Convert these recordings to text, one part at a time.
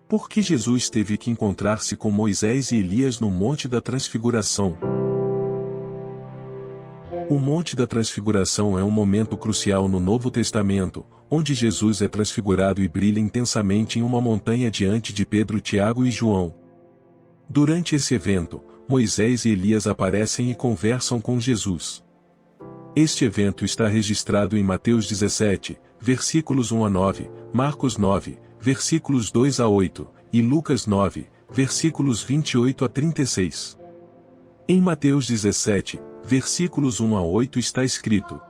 Por que Jesus teve que encontrar-se com Moisés e Elias no Monte da Transfiguração? O Monte da Transfiguração é um momento crucial no Novo Testamento, onde Jesus é transfigurado e brilha intensamente em uma montanha diante de Pedro, Tiago e João. Durante esse evento, Moisés e Elias aparecem e conversam com Jesus. Este evento está registrado em Mateus 17, versículos 1 a 9, Marcos 9, versículos 2 a 8, e Lucas 9, versículos 28 a 36. Em Mateus 17, versículos 1 a 8 está escrito: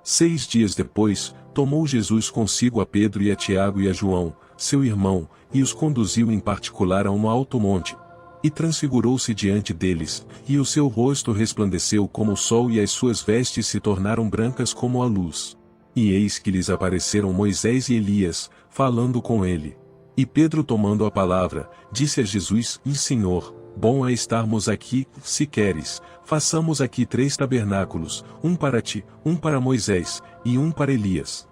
6 dias depois, tomou Jesus consigo a Pedro e a Tiago e a João, seu irmão, e os conduziu em particular a um alto monte. E transfigurou-se diante deles, e o seu rosto resplandeceu como o sol e as suas vestes se tornaram brancas como a luz. E eis que lhes apareceram Moisés e Elias, falando com ele. E Pedro, tomando a palavra, disse a Jesus: Senhor, bom é estarmos aqui. Se queres, façamos aqui 3 tabernáculos, um para ti, um para Moisés, e um para Elias.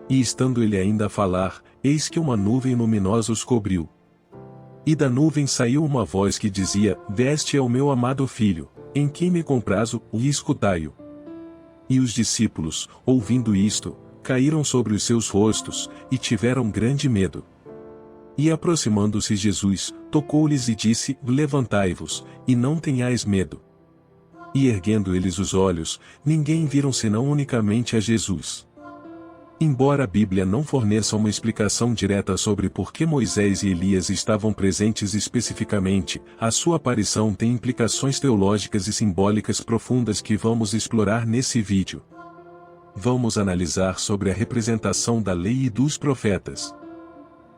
E estando ele ainda a falar, eis que uma nuvem luminosa os cobriu. E da nuvem saiu uma voz que dizia: Este é o meu amado filho, em quem me comprazo, e escutai-o. E os discípulos, ouvindo isto, caíram sobre os seus rostos, e tiveram grande medo. E aproximando-se Jesus, tocou-lhes e disse: Levantai-vos, e não tenhais medo. E erguendo eles os olhos, ninguém viram senão unicamente a Jesus. Embora a Bíblia não forneça uma explicação direta sobre por que Moisés e Elias estavam presentes especificamente, a sua aparição tem implicações teológicas e simbólicas profundas que vamos explorar nesse vídeo. Vamos analisar sobre a representação da lei e dos profetas.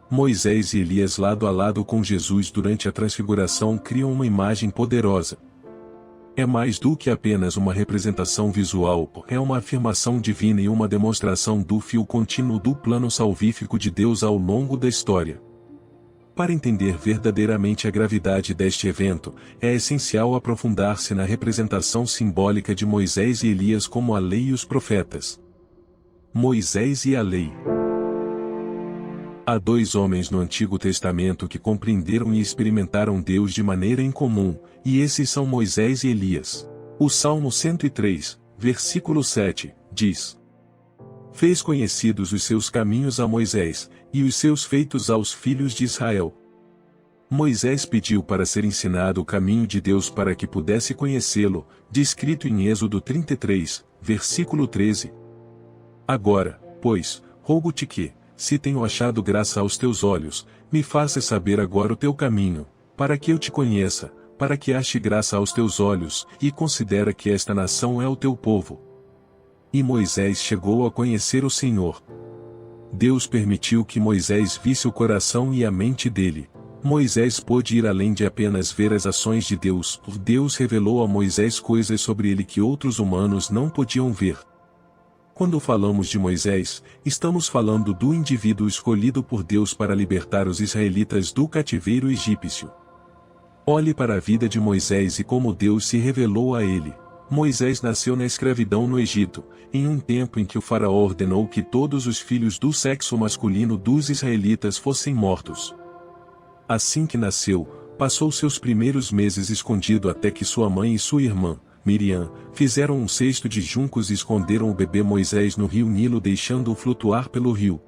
Moisés e Elias lado a lado com Jesus durante a transfiguração criam uma imagem poderosa. É mais do que apenas uma representação visual, é uma afirmação divina e uma demonstração do fio contínuo do plano salvífico de Deus ao longo da história. Para entender verdadeiramente a gravidade deste evento, é essencial aprofundar-se na representação simbólica de Moisés e Elias como a lei e os profetas. Moisés e a lei. Há 2 homens no Antigo Testamento que compreenderam e experimentaram Deus de maneira incomum, e esses são Moisés e Elias. O Salmo 103, versículo 7, diz: Fez conhecidos os seus caminhos a Moisés, e os seus feitos aos filhos de Israel. Moisés pediu para ser ensinado o caminho de Deus para que pudesse conhecê-lo, descrito em Êxodo 33, versículo 13. Agora, pois, rogo-te que, se tenho achado graça aos teus olhos, me faças saber agora o teu caminho, para que eu te conheça, para que ache graça aos teus olhos, e considera que esta nação é o teu povo. E Moisés chegou a conhecer o Senhor. Deus permitiu que Moisés visse o coração e a mente dele. Moisés pôde ir além de apenas ver as ações de Deus. Deus revelou a Moisés coisas sobre ele que outros humanos não podiam ver. Quando falamos de Moisés, estamos falando do indivíduo escolhido por Deus para libertar os israelitas do cativeiro egípcio. Olhe para a vida de Moisés e como Deus se revelou a ele. Moisés nasceu na escravidão no Egito, em um tempo em que o faraó ordenou que todos os filhos do sexo masculino dos israelitas fossem mortos. Assim que nasceu, passou seus primeiros meses escondido até que sua mãe e sua irmã, Miriam, fizeram um cesto de juncos e esconderam o bebê Moisés no rio Nilo, deixando-o flutuar pelo rio.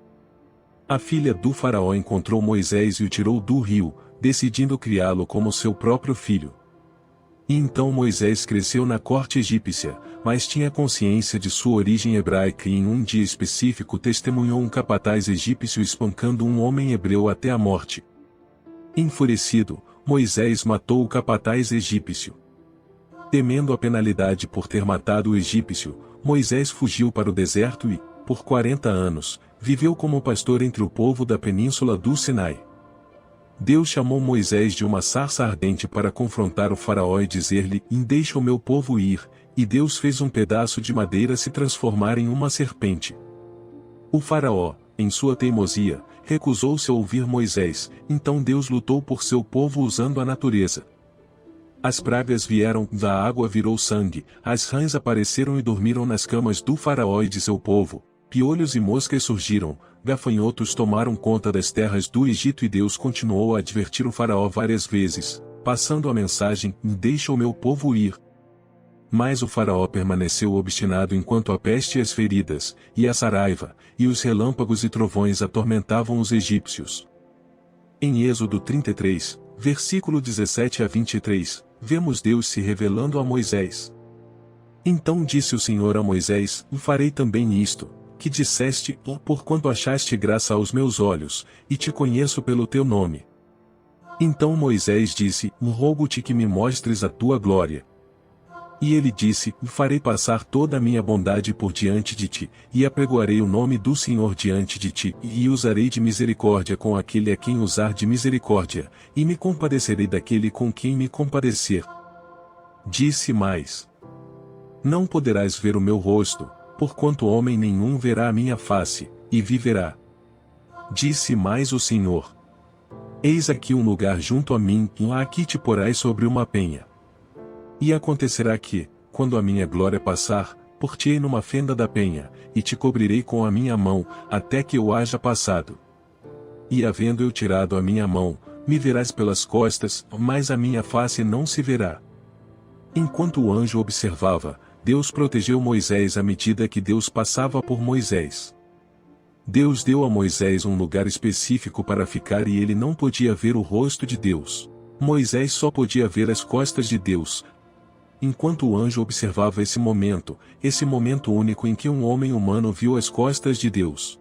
A filha do faraó encontrou Moisés e o tirou do rio, decidindo criá-lo como seu próprio filho. E então Moisés cresceu na corte egípcia, mas tinha consciência de sua origem hebraica e em um dia específico testemunhou um capataz egípcio espancando um homem hebreu até a morte. Enfurecido, Moisés matou o capataz egípcio. Temendo a penalidade por ter matado o egípcio, Moisés fugiu para o deserto e, por 40 anos, viveu como pastor entre o povo da península do Sinai. Deus chamou Moisés de uma sarça ardente para confrontar o faraó e dizer-lhe: Deixa o meu povo ir, e Deus fez um pedaço de madeira se transformar em uma serpente. O faraó, em sua teimosia, recusou-se a ouvir Moisés, então Deus lutou por seu povo usando a natureza. As pragas vieram, da água virou sangue, as rãs apareceram e dormiram nas camas do faraó e de seu povo. piolhos e moscas surgiram, gafanhotos tomaram conta das terras do Egito e Deus continuou a advertir o faraó várias vezes, passando a mensagem: deixa o meu povo ir. Mas o faraó permaneceu obstinado enquanto a peste e as feridas, e a saraiva, e os relâmpagos e trovões atormentavam os egípcios. Em Êxodo 33, versículo 17 a 23, vemos Deus se revelando a Moisés. Então disse o Senhor a Moisés: farei também isto, que disseste, porquanto achaste graça aos meus olhos, e te conheço pelo teu nome. Então Moisés disse: rogo-te que me mostres a tua glória. E ele disse: farei passar toda a minha bondade por diante de ti, e apregoarei o nome do Senhor diante de ti, e usarei de misericórdia com aquele a quem usar de misericórdia, e me compadecerei daquele com quem me compadecer. Disse mais: não poderás ver o meu rosto, porquanto homem nenhum verá a minha face, e viverá. Disse mais o Senhor: eis aqui um lugar junto a mim, aqui te porás sobre uma penha. E acontecerá que, quando a minha glória passar, por-te-ei numa fenda da penha, e te cobrirei com a minha mão, até que eu haja passado. E havendo eu tirado a minha mão, me verás pelas costas, mas a minha face não se verá. Enquanto o anjo observava, Deus protegeu Moisés à medida que Deus passava por Moisés. Deus deu a Moisés um lugar específico para ficar e ele não podia ver o rosto de Deus. Moisés só podia ver as costas de Deus. Enquanto o anjo observava esse momento único em que um homem humano viu as costas de Deus.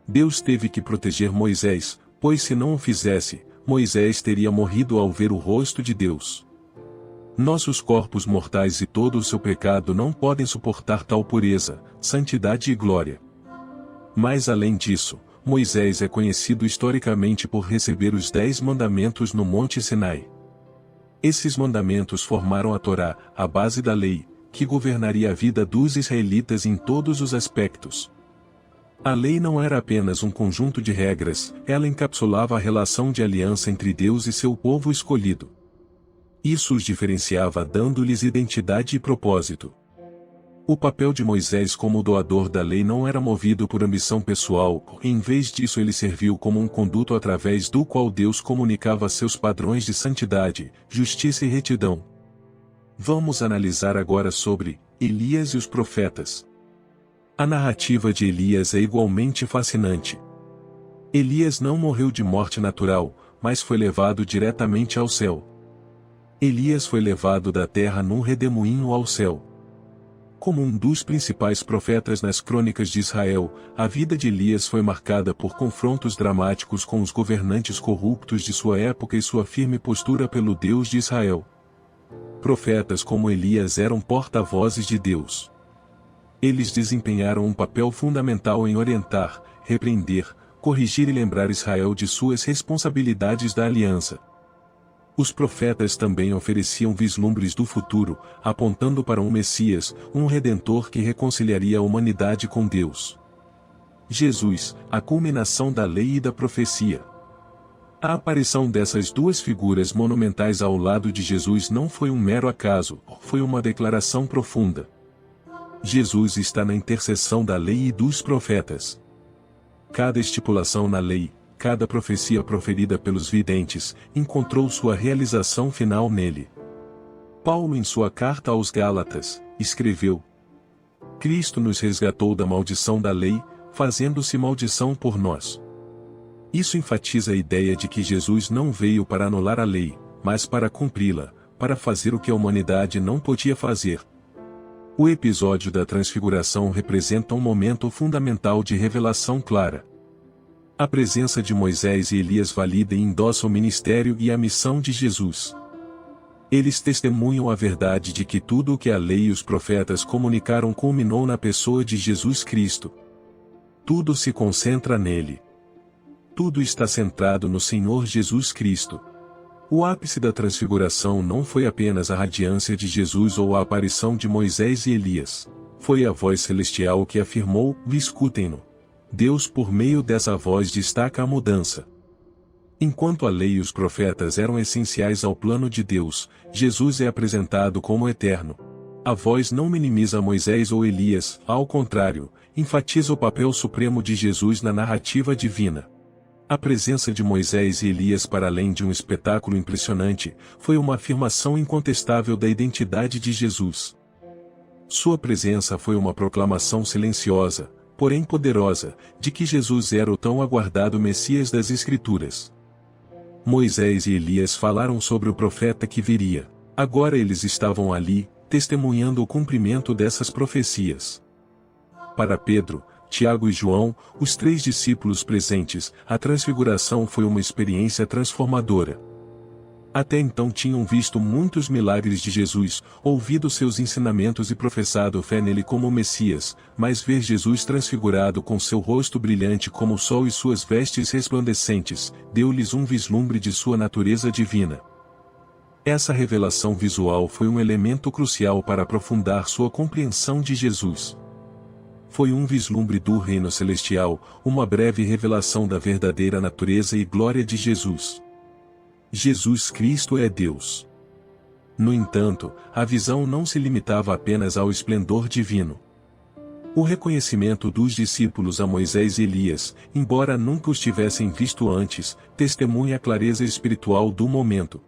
Deus teve que proteger Moisés, pois se não o fizesse, Moisés teria morrido ao ver o rosto de Deus. Nossos corpos mortais e todo o seu pecado não podem suportar tal pureza, santidade e glória. Mas além disso, Moisés é conhecido historicamente por receber os 10 mandamentos no Monte Sinai. Esses mandamentos formaram a Torá, a base da lei, que governaria a vida dos israelitas em todos os aspectos. A lei não era apenas um conjunto de regras, ela encapsulava a relação de aliança entre Deus e seu povo escolhido. Isso os diferenciava dando-lhes identidade e propósito. O papel de Moisés como doador da lei não era movido por ambição pessoal, em vez disso ele serviu como um conduto através do qual Deus comunicava seus padrões de santidade, justiça e retidão. Vamos analisar agora sobre Elias e os profetas. A narrativa de Elias é igualmente fascinante. Elias não morreu de morte natural, mas foi levado diretamente ao céu. Elias foi levado da terra num redemoinho ao céu. Como um dos principais profetas nas crônicas de Israel, a vida de Elias foi marcada por confrontos dramáticos com os governantes corruptos de sua época e sua firme postura pelo Deus de Israel. Profetas como Elias eram porta-vozes de Deus. Eles desempenharam um papel fundamental em orientar, repreender, corrigir e lembrar Israel de suas responsabilidades da aliança. Os profetas também ofereciam vislumbres do futuro, apontando para um Messias, um Redentor que reconciliaria a humanidade com Deus. Jesus, a culminação da lei e da profecia. A aparição dessas duas figuras monumentais ao lado de Jesus não foi um mero acaso, foi uma declaração profunda. Jesus está na interseção da lei e dos profetas. Cada estipulação na lei, cada profecia proferida pelos videntes, encontrou sua realização final nele. Paulo, em sua carta aos Gálatas, escreveu: Cristo nos resgatou da maldição da lei, fazendo-se maldição por nós. Isso enfatiza a ideia de que Jesus não veio para anular a lei, mas para cumpri-la, para fazer o que a humanidade não podia fazer. O episódio da Transfiguração representa um momento fundamental de revelação clara. A presença de Moisés e Elias valida e endossa o ministério e a missão de Jesus. Eles testemunham a verdade de que tudo o que a lei e os profetas comunicaram culminou na pessoa de Jesus Cristo. Tudo se concentra nele. Tudo está centrado no Senhor Jesus Cristo. O ápice da transfiguração não foi apenas a radiância de Jesus ou a aparição de Moisés e Elias. Foi a voz celestial que afirmou: escutem-no. Deus, por meio dessa voz, destaca a mudança. Enquanto a lei e os profetas eram essenciais ao plano de Deus, Jesus é apresentado como eterno. A voz não minimiza Moisés ou Elias, ao contrário, enfatiza o papel supremo de Jesus na narrativa divina. A presença de Moisés e Elias, para além de um espetáculo impressionante, foi uma afirmação incontestável da identidade de Jesus. Sua presença foi uma proclamação silenciosa, porém poderosa, de que Jesus era o tão aguardado Messias das Escrituras. Moisés e Elias falaram sobre o profeta que viria. Agora eles estavam ali, testemunhando o cumprimento dessas profecias. Para Pedro, Tiago e João, os 3 discípulos presentes, a transfiguração foi uma experiência transformadora. Até então tinham visto muitos milagres de Jesus, ouvido seus ensinamentos e professado fé nele como Messias, mas ver Jesus transfigurado com seu rosto brilhante como o sol e suas vestes resplandecentes, deu-lhes um vislumbre de sua natureza divina. Essa revelação visual foi um elemento crucial para aprofundar sua compreensão de Jesus. Foi um vislumbre do reino celestial, uma breve revelação da verdadeira natureza e glória de Jesus. Jesus Cristo é Deus. No entanto, a visão não se limitava apenas ao esplendor divino. O reconhecimento dos discípulos a Moisés e Elias, embora nunca os tivessem visto antes, testemunha a clareza espiritual do momento.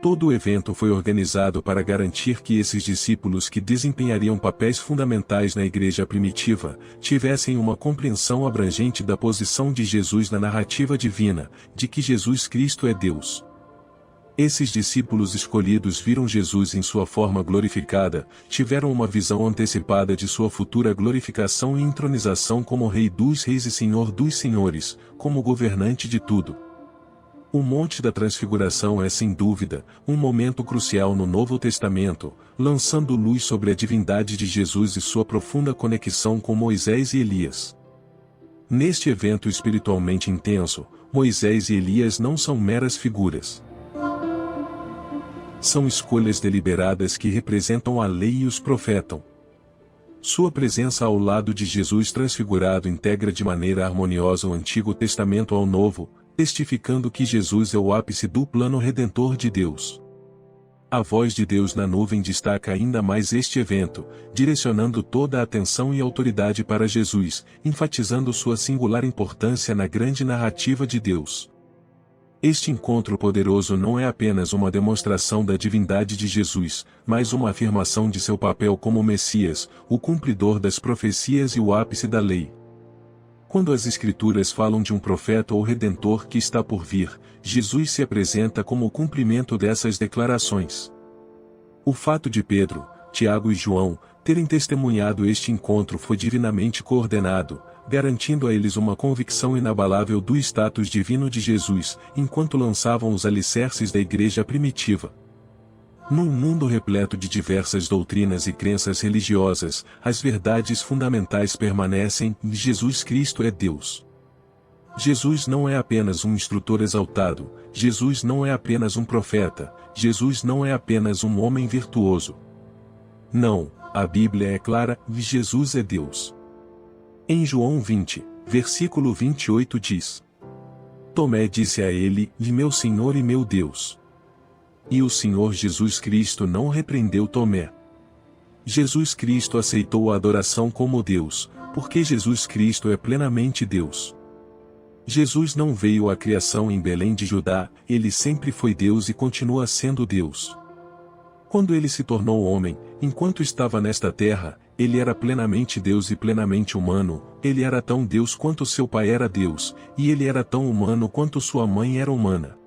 Todo o evento foi organizado para garantir que esses discípulos, que desempenhariam papéis fundamentais na igreja primitiva, tivessem uma compreensão abrangente da posição de Jesus na narrativa divina, de que Jesus Cristo é Deus. Esses discípulos escolhidos viram Jesus em sua forma glorificada, tiveram uma visão antecipada de sua futura glorificação e entronização como Rei dos Reis e Senhor dos Senhores, como governante de tudo. O Monte da Transfiguração é sem dúvida, um momento crucial no Novo Testamento, lançando luz sobre a divindade de Jesus e sua profunda conexão com Moisés e Elias. Neste evento espiritualmente intenso, Moisés e Elias não são meras figuras. São escolhas deliberadas que representam a lei e os profetas. Sua presença ao lado de Jesus transfigurado integra de maneira harmoniosa o Antigo Testamento ao Novo, testificando que Jesus é o ápice do plano redentor de Deus. A voz de Deus na nuvem destaca ainda mais este evento, direcionando toda a atenção e autoridade para Jesus, enfatizando sua singular importância na grande narrativa de Deus. Este encontro poderoso não é apenas uma demonstração da divindade de Jesus, mas uma afirmação de seu papel como Messias, o cumpridor das profecias e o ápice da lei. Quando as Escrituras falam de um profeta ou redentor que está por vir, Jesus se apresenta como o cumprimento dessas declarações. O fato de Pedro, Tiago e João terem testemunhado este encontro foi divinamente coordenado, garantindo a eles uma convicção inabalável do status divino de Jesus, enquanto lançavam os alicerces da igreja primitiva. Num mundo repleto de diversas doutrinas e crenças religiosas, as verdades fundamentais permanecem: Jesus Cristo é Deus. Jesus não é apenas um instrutor exaltado, Jesus não é apenas um profeta, Jesus não é apenas um homem virtuoso. Não, a Bíblia é clara: Jesus é Deus. Em João 20, versículo 28 diz: Tomé disse a ele: Meu Senhor e meu Deus. E o Senhor Jesus Cristo não repreendeu Tomé. Jesus Cristo aceitou a adoração como Deus, porque Jesus Cristo é plenamente Deus. Jesus não veio à criação em Belém de Judá, ele sempre foi Deus e continua sendo Deus. Quando ele se tornou homem, enquanto estava nesta terra, ele era plenamente Deus e plenamente humano, ele era tão Deus quanto seu pai era Deus, e ele era tão humano quanto sua mãe era humana.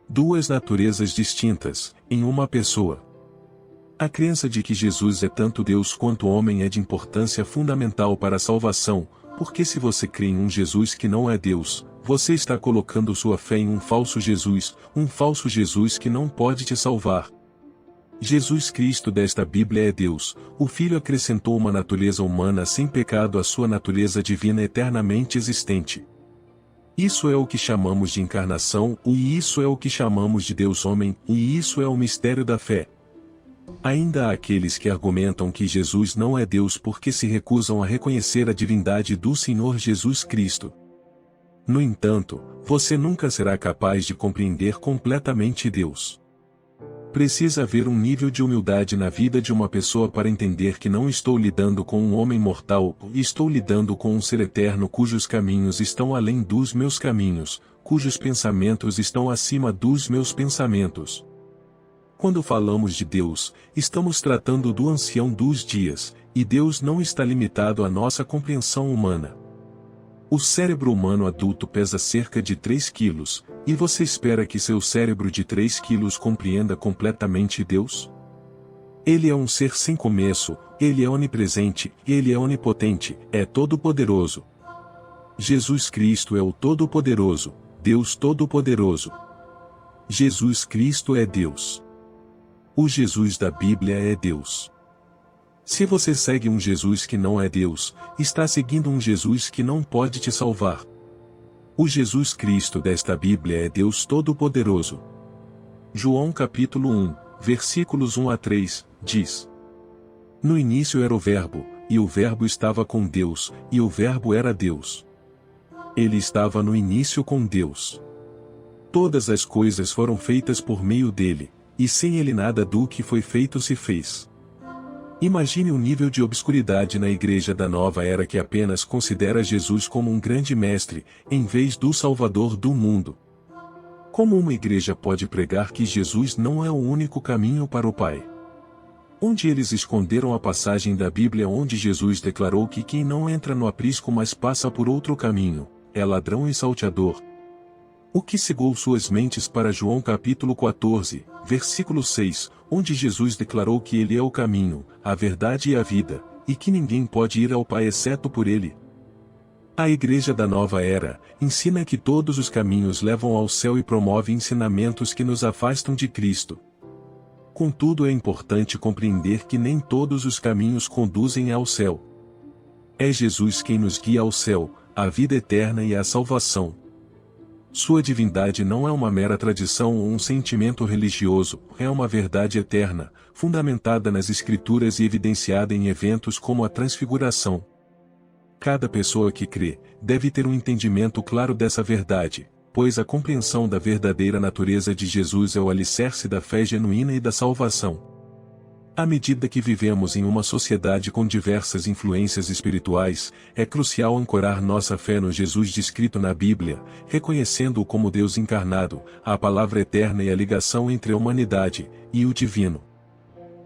Duas naturezas distintas, em uma pessoa. A crença de que Jesus é tanto Deus quanto homem é de importância fundamental para a salvação, porque se você crê em um Jesus que não é Deus, você está colocando sua fé em um falso Jesus que não pode te salvar. Jesus Cristo desta Bíblia é Deus, o Filho acrescentou uma natureza humana sem pecado à sua natureza divina eternamente existente. Isso é o que chamamos de encarnação, e isso é o que chamamos de Deus homem, e isso é o mistério da fé. Ainda há aqueles que argumentam que Jesus não é Deus porque se recusam a reconhecer a divindade do Senhor Jesus Cristo. No entanto, você nunca será capaz de compreender completamente Deus. Precisa haver um nível de humildade na vida de uma pessoa para entender que não estou lidando com um homem mortal, estou lidando com um ser eterno cujos caminhos estão além dos meus caminhos, cujos pensamentos estão acima dos meus pensamentos. Quando falamos de Deus, estamos tratando do ancião dos dias, e Deus não está limitado à nossa compreensão humana. O cérebro humano adulto pesa cerca de 3 quilos, e você espera que seu cérebro de 3 quilos compreenda completamente Deus? Ele é um ser sem começo, ele é onipresente, ele é onipotente, é todo-poderoso. Jesus Cristo é o Todo-Poderoso, Deus Todo-Poderoso. Jesus Cristo é Deus. O Jesus da Bíblia é Deus. Se você segue um Jesus que não é Deus, está seguindo um Jesus que não pode te salvar. O Jesus Cristo desta Bíblia é Deus Todo-Poderoso. João capítulo 1, versículos 1 a 3, diz: No início era o Verbo, e o Verbo estava com Deus, e o Verbo era Deus. Ele estava no início com Deus. Todas as coisas foram feitas por meio dele, e sem ele nada do que foi feito se fez. Imagine o nível de obscuridade na igreja da nova era que apenas considera Jesus como um grande mestre, em vez do Salvador do mundo. Como uma igreja pode pregar que Jesus não é o único caminho para o Pai? Onde eles esconderam a passagem da Bíblia onde Jesus declarou que quem não entra no aprisco mas passa por outro caminho, é ladrão e salteador? O que cegou suas mentes para João capítulo 14, versículo 6, onde Jesus declarou que Ele é o caminho, a verdade e a vida, e que ninguém pode ir ao Pai exceto por Ele? A Igreja da Nova Era ensina que todos os caminhos levam ao céu e promove ensinamentos que nos afastam de Cristo. Contudo, é importante compreender que nem todos os caminhos conduzem ao céu. É Jesus quem nos guia ao céu, à vida eterna e à salvação. Sua divindade não é uma mera tradição ou um sentimento religioso, é uma verdade eterna, fundamentada nas Escrituras e evidenciada em eventos como a Transfiguração. Cada pessoa que crê, deve ter um entendimento claro dessa verdade, pois a compreensão da verdadeira natureza de Jesus é o alicerce da fé genuína e da salvação. À medida que vivemos em uma sociedade com diversas influências espirituais, é crucial ancorar nossa fé no Jesus descrito na Bíblia, reconhecendo-o como Deus encarnado, a palavra eterna e a ligação entre a humanidade e o divino.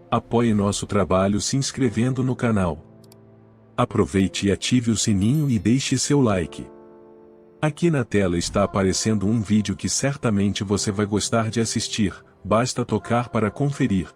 Apoie nosso trabalho se inscrevendo no canal. Aproveite e ative o sininho e deixe seu like. Aqui na tela está aparecendo um vídeo que certamente você vai gostar de assistir, basta tocar para conferir.